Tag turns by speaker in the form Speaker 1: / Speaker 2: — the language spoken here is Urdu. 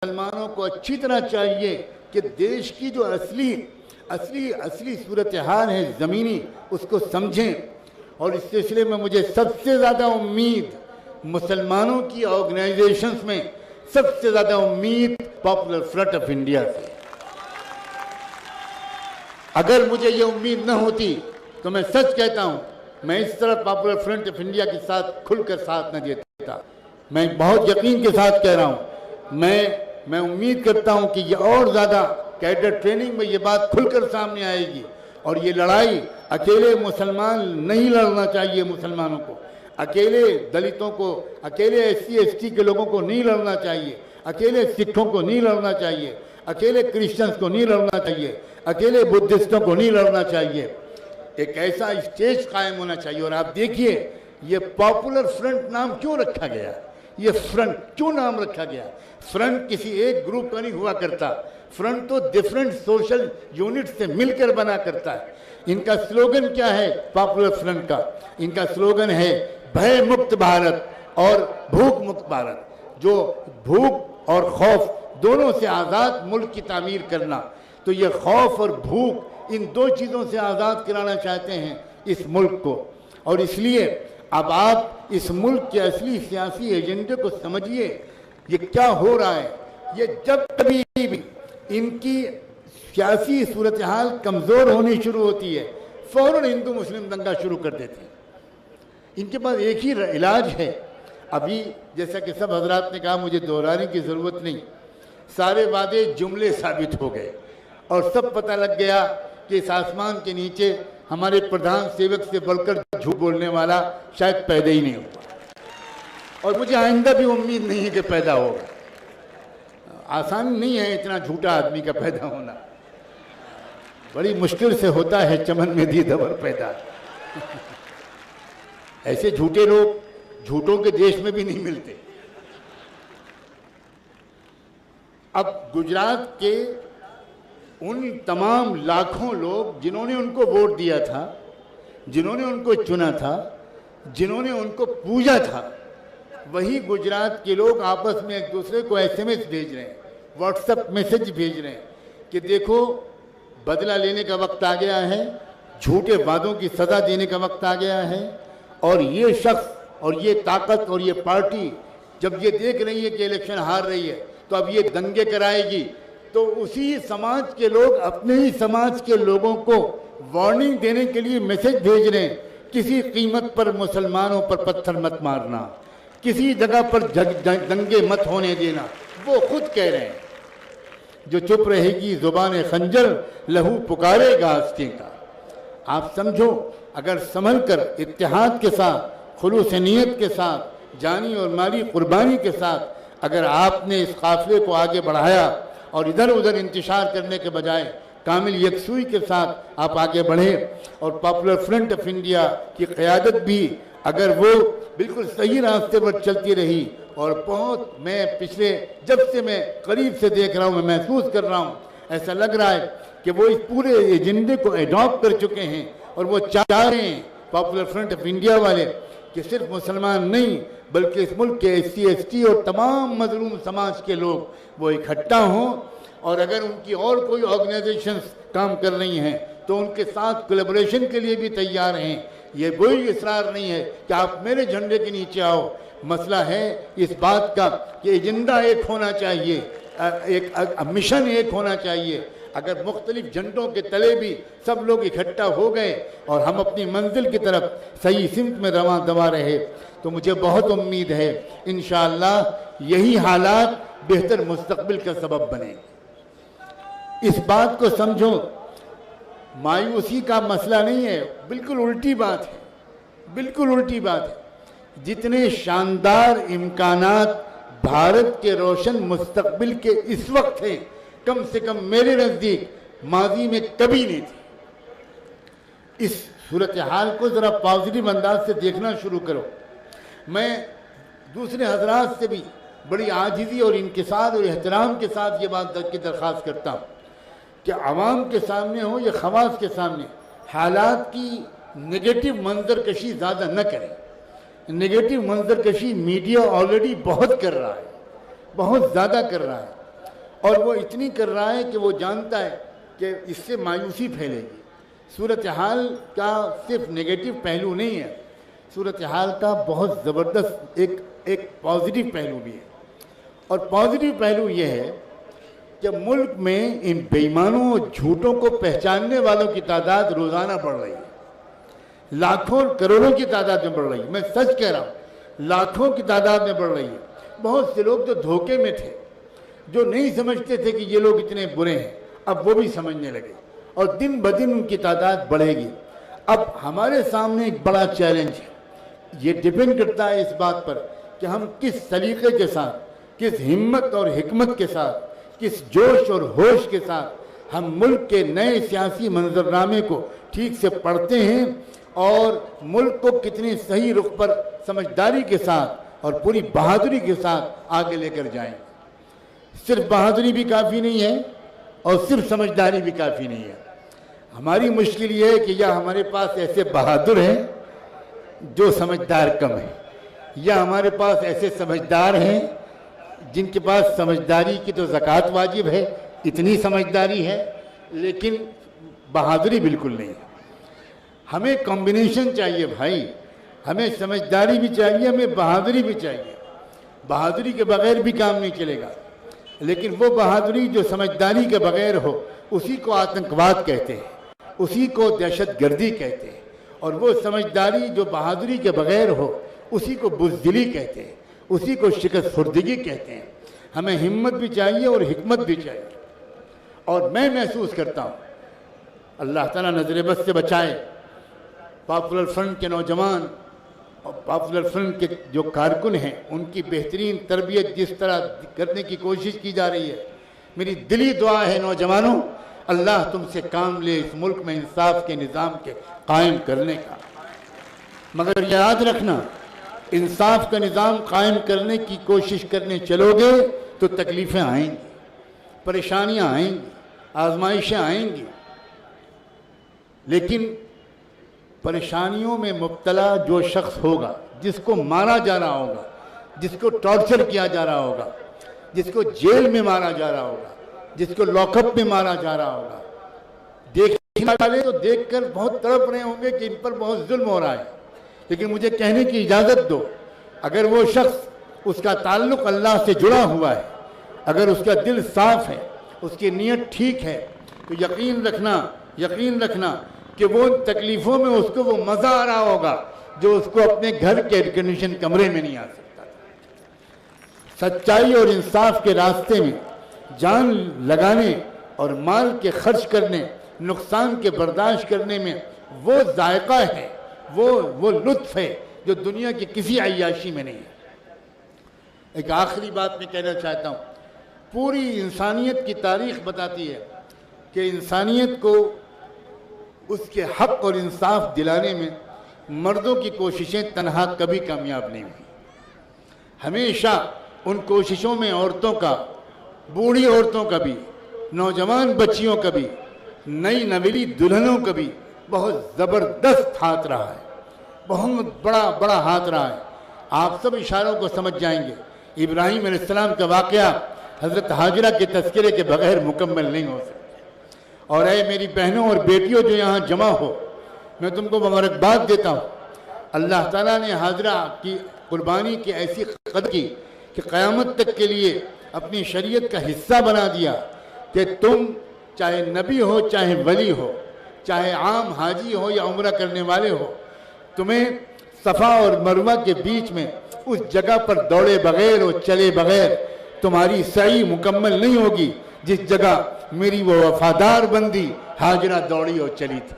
Speaker 1: مسلمانوں کو اچھی طرح چاہیے کہ دیش کی جو اصلی صورتحال ہے زمینی، اس کو سمجھیں. اور اس سلسلے میں مجھے سب سے زیادہ امید مسلمانوں کی آرگنائزیشنز میں سب سے زیادہ امید پاپولر فرنٹ آف انڈیا سے. اگر مجھے یہ امید نہ ہوتی تو میں سچ کہتا ہوں میں اس طرح پاپولر فرنٹ آف انڈیا کے ساتھ کھل کر ساتھ نہ دیتا. میں بہت یقین کے ساتھ کہہ رہا ہوں، میں امید کرتا ہوں کہ یہ اور زیادہ کیڈر ٹریننگ میں یہ بات کھل کر سامنے آئے گی. اور یہ لڑائی اکیلے مسلمان نہیں لڑنا چاہیے، مسلمانوں کو اکیلے، دلتوں کو اکیلے، SC ST کے لوگوں کو نہیں لڑنا چاہیے، اکیلے سکھوں کو نہیں لڑنا چاہیے، اکیلے کرسچنز کو نہیں لڑنا چاہیے، اکیلے بدھسٹوں کو نہیں لڑنا چاہیے. ایک ایسا اسٹیج قائم ہونا چاہیے. اور آپ دیکھیے یہ پاپولر فرنٹ نام کیوں رکھا گیا، یہ فرنٹ کیوں نام رکھا گیا؟ فرنٹ کسی ایک گروپ کا نہیں ہوا کرتا، فرنٹ تو ڈیفرنٹ سوشل یونٹ سے مل کر بنا کرتا ہے. ان کا سلوگن کیا ہے پاپولر فرنٹ کا؟ ان کا سلوگن ہے بھے مکت بھارت اور بھوک مکت بھارت. جو بھوک اور خوف دونوں سے آزاد ملک کی تعمیر کرنا. تو یہ خوف اور بھوک ان دو چیزوں سے آزاد کرانا چاہتے ہیں اس ملک کو. اور اس لیے اب آپ اس ملک کے اصلی سیاسی ایجنڈے کو سمجھیے. یہ کیا ہو رہا ہے؟ یہ جب کبھی بھی ان کی سیاسی صورتحال کمزور ہونی شروع ہوتی ہے فوراً ہندو مسلم دنگا شروع کر دیتے ہیں. ان کے پاس ایک ہی علاج ہے. ابھی جیسا کہ سب حضرات نے کہا، مجھے دہرانے کی ضرورت نہیں، سارے وعدے جملے ثابت ہو گئے اور سب پتہ لگ گیا کہ اس آسمان کے نیچے ہمارے پردھان سیوک سے بڑھ کر جھوٹ بولنے والا شاید پیدا ہی نہیں ہوا، اور مجھے آئندہ بھی امید نہیں ہے کہ پیدا ہوگا. آسان نہیں ہے اتنا جھوٹا آدمی کا پیدا ہونا، بڑی مشکل سے ہوتا ہے چمن میں دی دور پیدا. ایسے جھوٹے لوگ جھوٹوں کے دیش میں بھی نہیں ملتے. اب گجرات کے ان تمام لاکھوں لوگ جنہوں نے ان کو ووٹ دیا تھا، جنہوں نے ان کو چنا تھا، جنہوں نے ان کو پوجا تھا، وہی گجرات کے لوگ آپس میں ایک دوسرے کو SMS بھیج رہے ہیں، واٹس ایپ میسج بھیج رہے ہیں کہ دیکھو بدلہ لینے کا وقت آ گیا ہے، جھوٹے وعدوں کی سزا دینے کا وقت آ گیا ہے. اور یہ شخص اور یہ طاقت اور یہ پارٹی جب یہ دیکھ رہی ہے کہ الیکشن ہار رہی ہے تو اب یہ دنگے کرائے گی. تو اسی سماج کے لوگ اپنے ہی سماج کے لوگوں کو وارننگ دینے کے لیے میسج بھیج رہے ہیں، کسی قیمت پر مسلمانوں پر پتھر مت مارنا، کسی جگہ پر دنگے مت ہونے دینا. وہ خود کہہ رہے ہیں جو چپ رہے گی زبان خنجر لہو پکارے گا آستین کا. آپ سمجھو، اگر سنبھل کر اتحاد کے ساتھ، خلوص نیت کے ساتھ، جانی اور مالی قربانی کے ساتھ اگر آپ نے اس قافلے کو آگے بڑھایا اور ادھر ادھر انتشار کرنے کے بجائے کامل یکسوئی کے ساتھ آپ آگے بڑھیں، اور پاپولر فرنٹ آف انڈیا کی قیادت بھی اگر وہ بالکل صحیح راستے پر چلتی رہی، اور بہت میں پچھلے جب سے میں قریب سے دیکھ رہا ہوں، میں محسوس کر رہا ہوں، ایسا لگ رہا ہے کہ وہ اس پورے ایجنڈے کو ایڈاپٹ کر چکے ہیں. اور وہ چاہ رہے ہیں پاپولر فرنٹ آف انڈیا والے کہ صرف مسلمان نہیں بلکہ اس ملک کے SC ST اور تمام مظلوم سماج کے لوگ وہ اکٹھا ہوں. اور اگر ان کی اور کوئی آرگنائزیشنز کام کر رہی ہیں تو ان کے ساتھ کولیبریشن کے لیے بھی تیار ہیں. یہ کوئی اصرار نہیں ہے کہ آپ میرے جھنڈے کے نیچے آؤ. مسئلہ ہے اس بات کا کہ ایجنڈا ایک ہونا چاہیے، ایک مشن ایک ہونا چاہیے. اگر مختلف جھنڈوں کے تلے بھی سب لوگ اکٹھا ہو گئے اور ہم اپنی منزل کی طرف صحیح سمت میں رواں دوا رہے تو مجھے بہت امید ہے انشاءاللہ یہی حالات بہتر مستقبل کا سبب بنے. اس بات کو سمجھو، مایوسی کا مسئلہ نہیں ہے، بالکل الٹی بات ہے، بالکل الٹی بات ہے. جتنے شاندار امکانات بھارت کے روشن مستقبل کے اس وقت ہیں، کم سے کم میرے نزدیک ماضی میں کبھی نہیں تھی. اس صورتحال کو ذرا پازیٹیو انداز سے دیکھنا شروع کرو. میں دوسرے حضرات سے بھی بڑی عاجزی اور انکسار اور احترام کے ساتھ یہ بات کی درخواست کرتا ہوں کہ عوام کے سامنے ہو یا خواص کے سامنے حالات کی نگیٹو منظر کشی زیادہ نہ کریں. نگیٹو منظر کشی میڈیا آلریڈی بہت کر رہا ہے، بہت زیادہ کر رہا ہے. اور وہ اتنی کر رہا ہے کہ وہ جانتا ہے کہ اس سے مایوسی پھیلے گی۔ صورتحال کا صرف نگیٹو پہلو نہیں ہے، صورتحال کا بہت زبردست ایک پازیٹیو پہلو بھی ہے، اور پازیٹیو پہلو یہ ہے کہ ملک میں ان بے ایمانوں اور جھوٹوں کو پہچاننے والوں کی تعداد روزانہ بڑھ رہی ہے، لاکھوں کروڑوں کی تعداد میں بڑھ رہی ہے۔ میں سچ کہہ رہا ہوں، لاکھوں کی تعداد میں بڑھ رہی ہے۔ بہت سے لوگ جو دھوکے میں تھے، جو نہیں سمجھتے تھے کہ یہ لوگ اتنے برے ہیں، اب وہ بھی سمجھنے لگے، اور دن بدن ان کی تعداد بڑھے گی۔ اب ہمارے سامنے ایک بڑا چیلنج ہے، یہ ڈیپینڈ کرتا ہے اس بات پر کہ ہم کس سلیقے کے ساتھ، کس ہمت اور حکمت کے ساتھ، کس جوش اور ہوش کے ساتھ ہم ملک کے نئے سیاسی منظرنامے کو ٹھیک سے پڑھتے ہیں، اور ملک کو کتنی صحیح رخ پر سمجھداری کے ساتھ اور پوری بہادری کے ساتھ آگے لے کر جائیں۔ صرف بہادری بھی کافی نہیں ہے اور صرف سمجھداری بھی کافی نہیں ہے۔ ہماری مشکل یہ ہے کہ یا ہمارے پاس ایسے بہادر ہیں جو سمجھدار کم ہیں، یا ہمارے پاس ایسے سمجھدار ہیں جن کے پاس سمجھداری کی تو زکوٰۃ واجب ہے، اتنی سمجھداری ہے، لیکن بہادری بالکل نہیں ہے۔ ہمیں کمبینیشن چاہیے بھائی، ہمیں سمجھداری بھی چاہیے، ہمیں بہادری بھی چاہیے۔ بہادری کے بغیر بھی کام نہیں چلے گا، لیکن وہ بہادری جو سمجھداری کے بغیر ہو اسی کو آتنکواد کہتے ہیں، اسی کو دہشت گردی کہتے ہیں، اور وہ سمجھداری جو بہادری کے بغیر ہو اسی کو بزدلی کہتے ہیں، اسی کو شکست خوردگی کہتے ہیں۔ ہمیں ہمت بھی چاہیے اور حکمت بھی چاہیے، اور میں محسوس کرتا ہوں اللہ تعالیٰ نظر بد سے بچائے، پاپولر فرنٹ کے نوجوان اور پاپولر فرنٹ کے جو کارکن ہیں ان کی بہترین تربیت جس طرح کرنے کی کوشش کی جا رہی ہے، میری دلی دعا ہے نوجوانوں، اللہ تم سے کام لے اس ملک میں انصاف کے نظام کے قائم کرنے کا۔ مگر یاد رکھنا، انصاف کا نظام قائم کرنے کی کوشش کرنے چلو گے تو تکلیفیں آئیں گی، پریشانیاں آئیں گی، آزمائشیں آئیں گی، لیکن پریشانیوں میں مبتلا جو شخص ہوگا، جس کو مارا جا رہا ہوگا، جس کو ٹارچر کیا جا رہا ہوگا، جس کو جیل میں مارا جا رہا ہوگا، جس کو لاک اپ میں مارا جا رہا ہوگا، دیکھنے والے تو دیکھ کر بہت تڑپ رہے ہوں گے کہ ان پر بہت ظلم ہو رہا ہے، لیکن مجھے کہنے کی اجازت دو، اگر وہ شخص، اس کا تعلق اللہ سے جڑا ہوا ہے، اگر اس کا دل صاف ہے، اس کی نیت ٹھیک ہے، تو یقین رکھنا کہ وہ تکلیفوں میں اس کو وہ مزہ آ رہا ہوگا جو اس کو اپنے گھر کے ایئر کنڈیشن کمرے میں نہیں آ سکتا۔ سچائی اور انصاف کے راستے میں جان لگانے اور مال کے خرچ کرنے، نقصان کے برداشت کرنے میں وہ ذائقہ ہے، وہ لطف ہے جو دنیا کی کسی عیاشی میں نہیں ہے۔ ایک آخری بات میں کہنا چاہتا ہوں، پوری انسانیت کی تاریخ بتاتی ہے کہ انسانیت کو اس کے حق اور انصاف دلانے میں مردوں کی کوششیں تنہا کبھی کامیاب نہیں ہوئی۔ ہمیشہ ان کوششوں میں عورتوں کا، بوڑھی عورتوں کا بھی، نوجوان بچیوں کا بھی، نئی نویلی دلہنوں کا بھی بہت زبردست ہاتھ رہا ہے، بہت بڑا ہاتھ رہا ہے۔ آپ سب اشاروں کو سمجھ جائیں گے۔ ابراہیم علیہ السلام کا واقعہ حضرت حاجرہ کے تذکرے کے بغیر مکمل نہیں ہو سکتا۔ اور اے میری بہنوں اور بیٹیوں جو یہاں جمع ہو، میں تم کو مبارکباد دیتا ہوں۔ اللہ تعالیٰ نے حاجرہ کی قربانی کی ایسی قدر کی کہ قیامت تک کے لیے اپنی شریعت کا حصہ بنا دیا کہ تم چاہے نبی ہو، چاہے ولی ہو، چاہے عام حاجی ہو یا عمرہ کرنے والے ہو، تمہیں صفا اور مروہ کے بیچ میں اس جگہ پر دوڑے بغیر اور چلے بغیر تمہاری سعی مکمل نہیں ہوگی جس جگہ میری وہ وفادار بندی حاجرہ دوڑی اور چلی تھی۔